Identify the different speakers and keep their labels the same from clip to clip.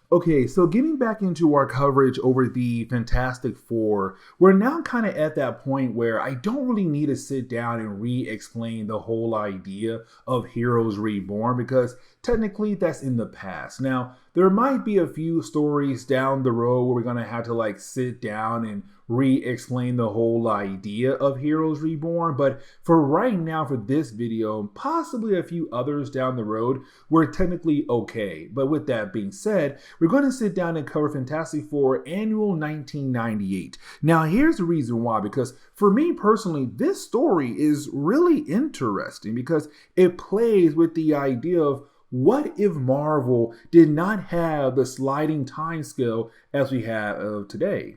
Speaker 1: Okay, so getting back into our coverage over the Fantastic Four, we're now kind of at that point where I don't really need to sit down and re-explain the whole idea of Heroes Reborn because technically that's in the past. Now, there might be a few stories down the road where we're going to have to sit down and re-explain the whole idea of Heroes Reborn, but for right now, for this video, possibly a few others down the road, we're technically okay. But with that being said, we're going to sit down and cover Fantastic Four Annual 1998. Now, here's the reason why, because for me personally, this story is really interesting because it plays with the idea of what if Marvel did not have the sliding time scale as we have today.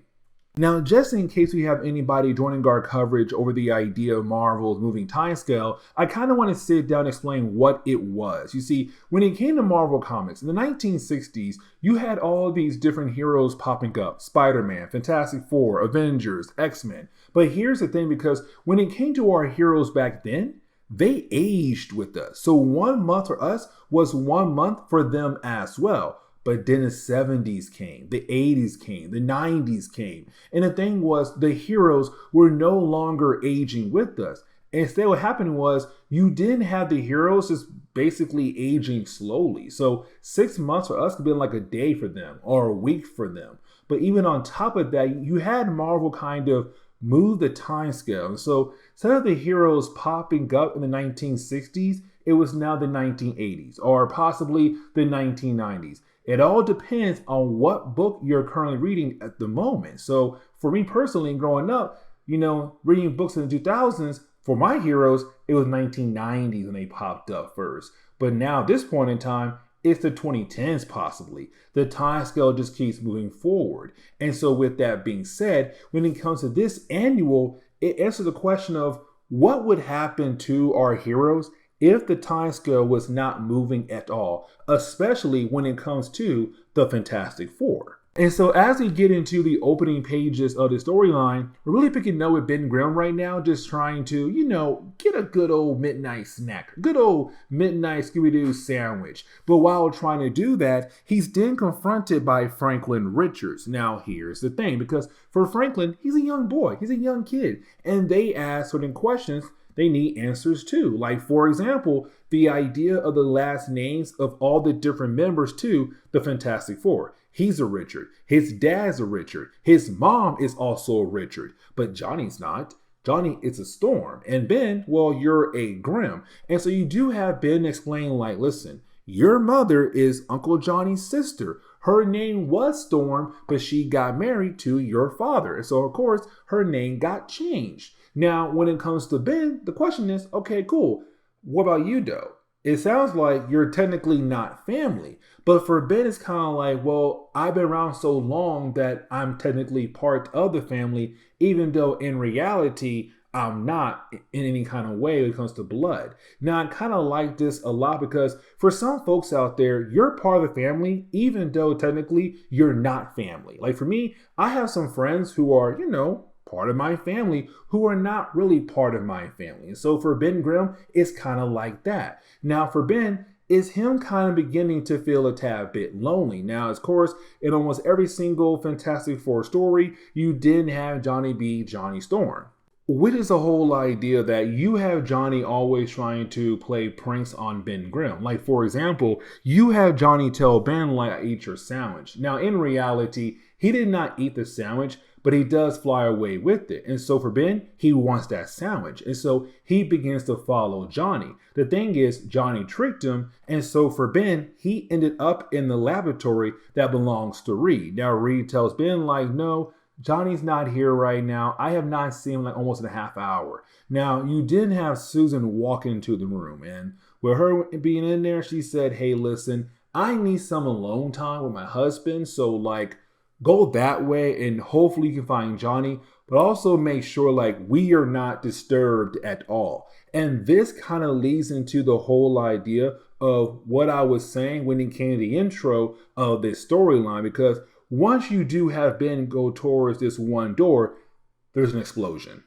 Speaker 1: Now, just in case we have anybody joining our coverage over the idea of Marvel's moving timescale, I kind of want to sit down and explain what it was. You see, when it came to Marvel Comics in the 1960s, you had all these different heroes popping up: Spider-Man, Fantastic Four, Avengers, X-Men. But here's the thing, because when it came to our heroes back then, they aged with us. So 1 month for us was 1 month for them as well. But then the 70s came, the 80s came, the 90s came. And the thing was, the heroes were no longer aging with us. Instead, what happened was you didn't have the heroes just basically aging slowly. So 6 months for us could be like a day for them or a week for them. But even on top of that, you had Marvel kind of move the time scale. And so instead of the heroes popping up in the 1960s, it was now the 1980s or possibly the 1990s. It all depends on what book you're currently reading at the moment. So for me personally, growing up, reading books in the 2000s, for my heroes, it was 1990s when they popped up first. But now at this point in time, it's the 2010s possibly. The time scale just keeps moving forward. And so with that being said, when it comes to this annual, it answers the question of what would happen to our heroes if the time scale was not moving at all, especially when it comes to the Fantastic Four. And so as we get into the opening pages of the storyline, we're really picking up with Ben Grimm right now, just trying to, get a good old midnight snack, good old midnight Scooby-Doo sandwich. But while trying to do that, he's then confronted by Franklin Richards. Now, here's the thing, because for Franklin, he's a young boy, he's a young kid, and they ask certain questions they need answers to. Like, for example, the idea of the last names of all the different members to the Fantastic Four. He's a Richard. His dad's a Richard. His mom is also a Richard. But Johnny's not. Johnny is a Storm. And Ben, well, you're a Grimm. And so you do have Ben explain, listen, your mother is Uncle Johnny's sister. Her name was Storm, but she got married to your father. And so, of course, her name got changed. Now, when it comes to Ben, the question is, okay, cool. What about you, though? It sounds like you're technically not family. But for Ben, it's kind of like, well, I've been around so long that I'm technically part of the family, even though in reality, I'm not in any kind of way when it comes to blood. Now, I kind of like this a lot because for some folks out there, you're part of the family, even though technically you're not family. Like for me, I have some friends who are, part of my family who are not really part of my family. And so for Ben Grimm, it's kind of like that. Now for Ben, it's him kind of beginning to feel a tad bit lonely. Now, of course, in almost every single Fantastic Four story, you didn't have Johnny be Johnny Storm. Which is the whole idea that you have Johnny always trying to play pranks on Ben Grimm. Like, for example, you have Johnny tell Ben, I ate your sandwich. Now, in reality, he did not eat the sandwich, but he does fly away with it. And so for Ben, he wants that sandwich. And so he begins to follow Johnny. The thing is, Johnny tricked him. And so for Ben, he ended up in the laboratory that belongs to Reed. Now, Reed tells Ben, no, Johnny's not here right now. I have not seen him almost in a half hour. Now, you didn't have Susan walk into the room. And with her being in there, she said, hey, listen, I need some alone time with my husband. So go that way and hopefully you can find Johnny, but also make sure we are not disturbed at all. And this kind of leads into the whole idea of what I was saying when it came to the intro of this storyline, because once you do have Ben go towards this one door, there's an explosion.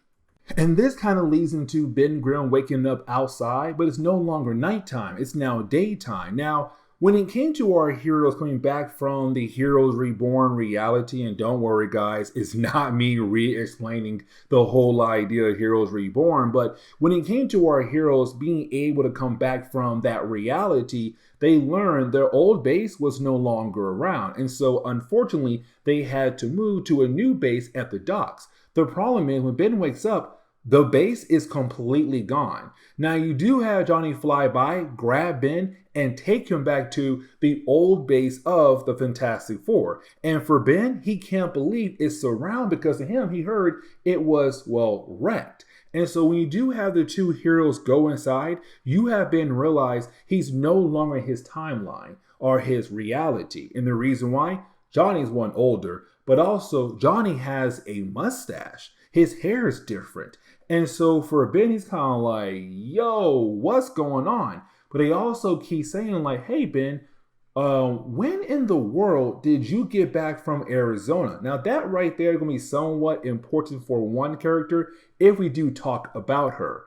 Speaker 1: And this kind of leads into Ben Grimm waking up outside, but it's no longer nighttime. It's now daytime. Now, when it came to our heroes coming back from the Heroes Reborn reality, and don't worry guys, it's not me re-explaining the whole idea of Heroes Reborn, but when it came to our heroes being able to come back from that reality, they learned their old base was no longer around. And so unfortunately, they had to move to a new base at the docks. The problem is when Ben wakes up, the base is completely gone. Now you do have Johnny fly by, grab Ben, and take him back to the old base of the Fantastic Four. And for Ben, he can't believe it's surrounded because to him, he heard it was, well, wrecked. And so when you do have the two heroes go inside, you have Ben realize he's no longer in his timeline or his reality. And the reason why? Johnny's one older, but also Johnny has a mustache. His hair is different. And so for Ben, he's kind of like, yo, what's going on? But they also keep saying like, hey, Ben, when in the world did you get back from Arizona? Now that right there is going to be somewhat important for one character if we do talk about her.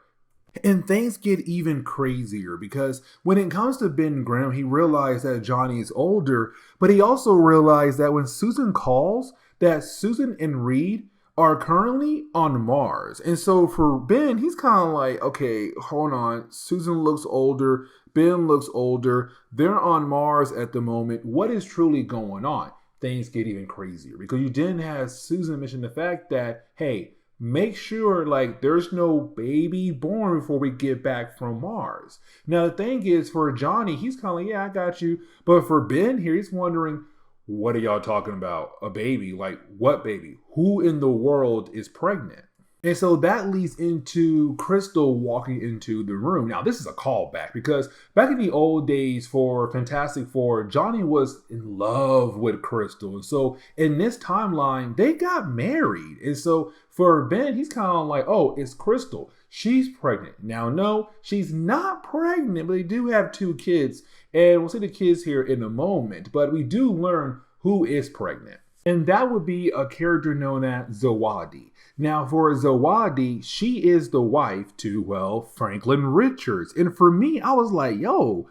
Speaker 1: And things get even crazier because when it comes to Ben Grimm, he realized that Johnny is older, but he also realized that when Susan calls, that Susan and Reed are currently on Mars. And so for Ben, he's kind of like, okay, hold on. Susan looks older. Ben looks older. They're on Mars at the moment. What is truly going on? Things get even crazier because you didn't have Susan mention the fact that, hey, make sure like there's no baby born before we get back from Mars. Now the thing is for Johnny, he's kind of like, yeah, I got you. But for Ben here, he's wondering, what are y'all talking about? A baby? Like what baby? Who in the world is pregnant? And so that leads into Crystal walking into the room. Now, this is a callback because back in the old days for Fantastic Four, Johnny was in love with Crystal. And so in this timeline, they got married. And so for Ben, he's kind of like, oh, it's Crystal. She's pregnant. Now, no, she's not pregnant, but they do have two kids. And we'll see the kids here in a moment. But we do learn who is pregnant. And that would be a character known as Zawadi. Now, for Zawadi, she is the wife to, well, Franklin Richards. And for me, I was like, yo,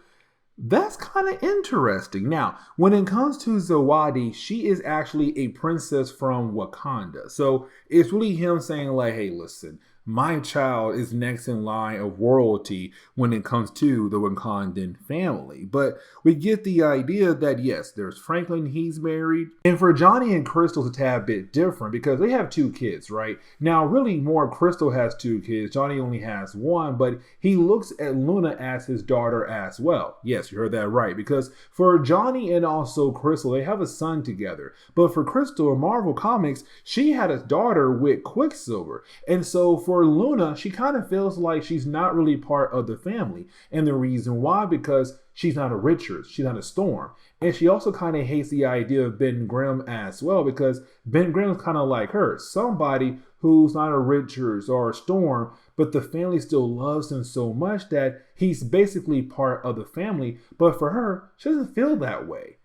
Speaker 1: that's kind of interesting. Now, when it comes to Zawadi, she is actually a princess from Wakanda. So it's really him saying like, hey, listen, my child is next in line of royalty when it comes to the Wakandan family. But we get the idea that yes, there's Franklin, he's married. And for Johnny and Crystal, it's a tad bit different because they have two kids, right? Now, really more Crystal has two kids. Johnny only has one, but he looks at Luna as his daughter as well. Yes, you heard that right. Because for Johnny and also Crystal, they have a son together. But for Crystal in Marvel Comics, she had a daughter with Quicksilver. And so for Luna, she kind of feels like she's not really part of the family. And the reason why, because she's not a Richards, she's not a Storm. And she also kind of hates the idea of Ben Grimm as well, because Ben Grimm's kind of like her, somebody who's not a Richards or a Storm, but the family still loves him so much that he's basically part of the family. But for her, she doesn't feel that way.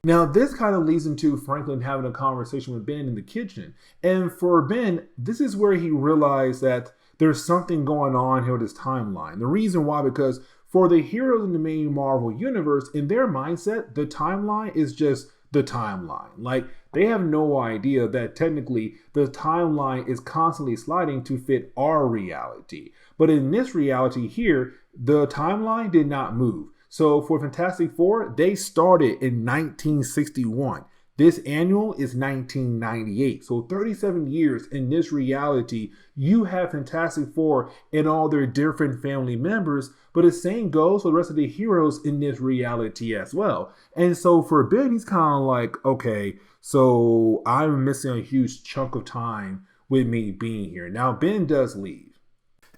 Speaker 1: Now, this kind of leads into Franklin having a conversation with Ben in the kitchen. And for Ben, this is where he realized that there's something going on here with his timeline. The reason why, because for the heroes in the main Marvel universe, in their mindset, the timeline is just the timeline. Like, they have no idea that technically the timeline is constantly sliding to fit our reality. But in this reality here, the timeline did not move. So for Fantastic Four, they started in 1961. This annual is 1998. So 37 years in this reality, you have Fantastic Four and all their different family members. But the same goes for the rest of the heroes in this reality as well. And so for Ben, he's kind of like, okay, so I'm missing a huge chunk of time with me being here. Now, Ben does leave.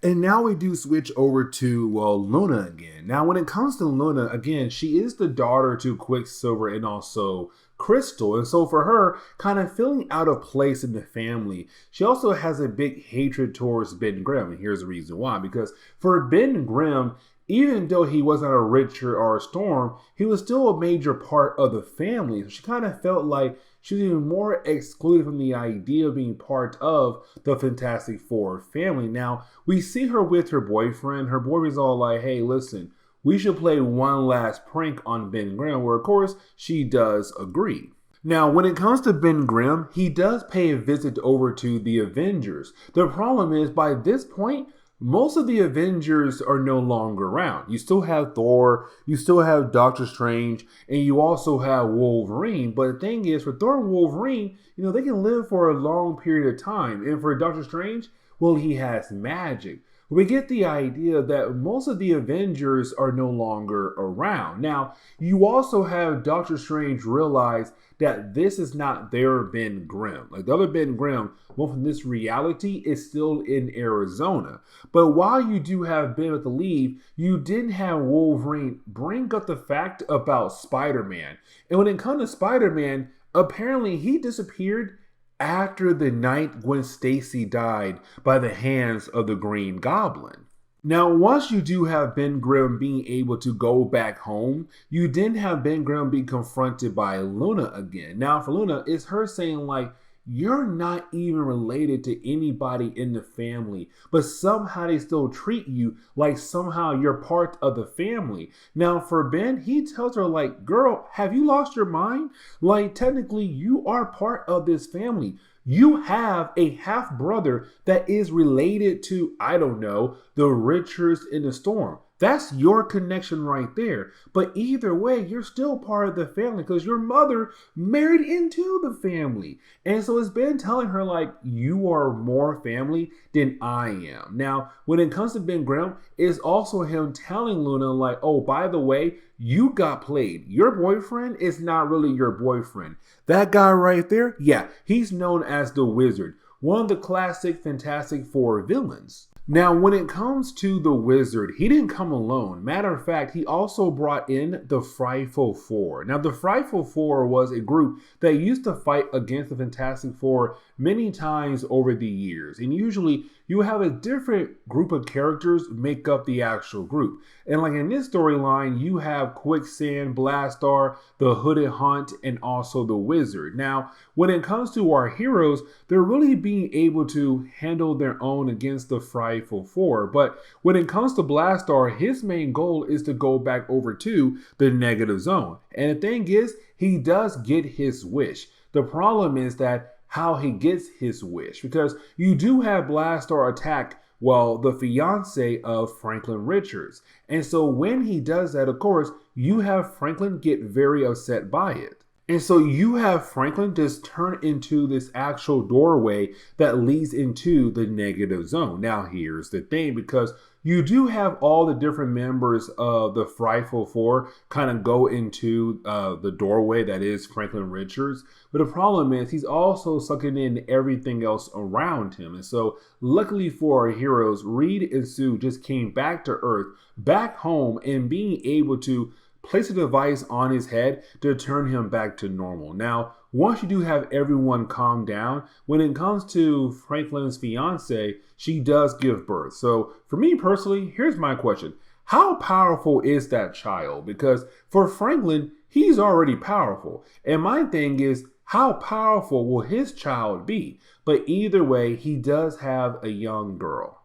Speaker 1: And now we do switch over to, well, Luna again. Now, when it comes to Luna, again, she is the daughter to Quicksilver and also Crystal. And so for her, kind of feeling out of place in the family, she also has a big hatred towards Ben Grimm. And here's the reason why. Because for Ben Grimm, even though he wasn't a Richard or a Storm, he was still a major part of the family. So she kind of felt like she was even more excluded from the idea of being part of the Fantastic Four family. Now, we see her with her boyfriend. Her boyfriend's all like, hey, listen, we should play one last prank on Ben Grimm, where of course she does agree. Now, when it comes to Ben Grimm, he does pay a visit over to the Avengers. The problem is, by this point, most of the Avengers are no longer around. You still have Thor, you still have Doctor Strange, and you also have Wolverine. But the thing is, for Thor and Wolverine, they can live for a long period of time. And for Doctor Strange, well, he has magic. We get the idea that most of the Avengers are no longer around. Now, you also have Doctor Strange realize that this is not their Ben Grimm. Like the other Ben Grimm, one from this reality, is still in Arizona. But while you do have Ben with the leave, you didn't have Wolverine bring up the fact about Spider-Man. And when it comes to Spider-Man, apparently he disappeared after the night Gwen Stacy died by the hands of the Green Goblin. Now, once you do have Ben Grimm being able to go back home, you didn't have Ben Grimm being confronted by Luna again. Now, for Luna, it's her saying like, you're not even related to anybody in the family, but somehow they still treat you like somehow you're part of the family. Now for Ben, he tells her like, girl, have you lost your mind? Like technically you are part of this family. You have a half brother that is related to, I don't know, the Richards in the Storm. That's your connection right there. But either way, you're still part of the family because your mother married into the family. And so it's Ben telling her like, you are more family than I am. Now, when it comes to Ben Grimm, it's also him telling Luna like, oh, by the way, you got played. Your boyfriend is not really your boyfriend. That guy right there, yeah, he's known as the Wizard, one of the classic Fantastic Four villains. Now, when it comes to the Wizard, he didn't come alone. Matter of fact, he also brought in the Frightful Four. Now, the Frightful Four was a group that used to fight against the Fantastic Four many times over the years. And usually, you have a different group of characters make up the actual group. And like in this storyline, you have Quicksand, Blastaar, the Hooded Hunt, and also the Wizard. Now, when it comes to our heroes, they're really being able to handle their own against the Frightful Four. But when it comes to Blastaar, his main goal is to go back over to the negative zone. And the thing is, he does get his wish. The problem is that how he gets his wish, because you do have Blastaar attack, well, the fiance of Franklin Richards. And so when he does that, of course, you have Franklin get very upset by it. And so you have Franklin just turn into this actual doorway that leads into the negative zone. Now, here's the thing, because you do have all the different members of the Frightful Four kind of go into the doorway that is Franklin Richards. But the problem is he's also sucking in everything else around him. And so luckily for our heroes, Reed and Sue just came back to Earth, back home, and being able to place a device on his head to turn him back to normal. Now, once you do have everyone calm down, when it comes to Franklin's fiance, she does give birth. So for me personally, here's my question. How powerful is that child? Because for Franklin, he's already powerful. And my thing is, how powerful will his child be? But either way, he does have a young girl.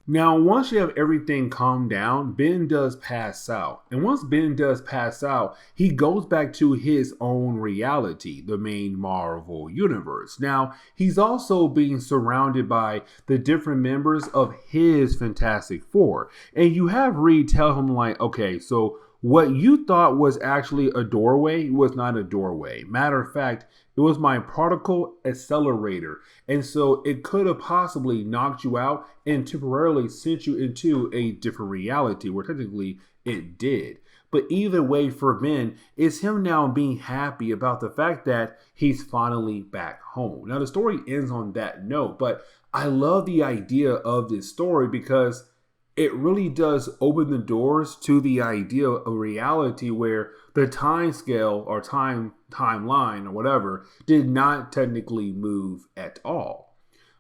Speaker 1: Now, once you have everything calmed down, Ben does pass out. And once Ben does pass out, he goes back to his own reality, the main Marvel universe. Now, he's also being surrounded by the different members of his Fantastic Four. And you have Reed tell him like, okay, so what you thought was actually a doorway was not a doorway. Matter of fact, it was my particle accelerator. And so it could have possibly knocked you out and temporarily sent you into a different reality, where technically it did. But either way for Ben, it's him now being happy about the fact that he's finally back home. Now the story ends on that note, but I love the idea of this story because it really does open the doors to the idea of reality where the time scale or timeline or whatever did not technically move at all.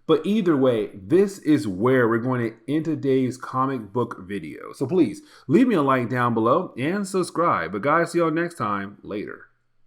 Speaker 1: But either way, this is where we're going to end today's comic book video. So please leave me a like down below and subscribe. But guys, see y'all next time. Later.